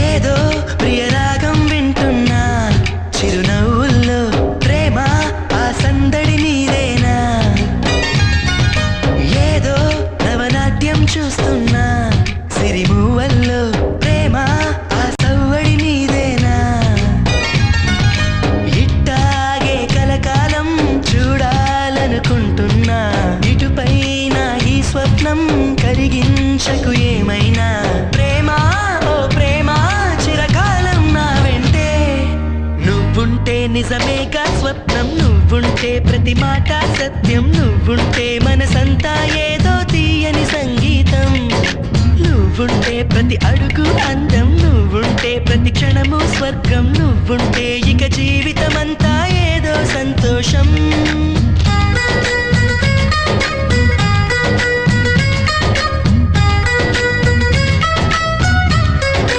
ఏదో ప్రియరాగం వింటున్నా చిరునవ్వుల్లో ప్రేమ ఆ సందడి నీదేనా ఏదో నవనాట్యం చూస్తున్నా సిరిమూవల్లో ప్రేమ ఆ సవ్వడి నీదేనా ఇట్టాగే కలకాలం చూడాలనుకుంటున్నా ఇటుపై నా ఈ స్వప్నం కరిగించకు ఏమైనా ప్రేమ ఓ ప్రేమ చిరకాలం నా వెంటే నువ్వుంటే నిజమేగా స్వప్నం నువ్వుంటే ప్రతి మాట సత్యం నువ్వుంటే మనసంతా ఏదో తీయని సంగీతం నువ్వుంటే ప్రతి అడుగు అందం నువ్వుంటే ప్రతి క్షణము స్వర్గం నువ్వుంటే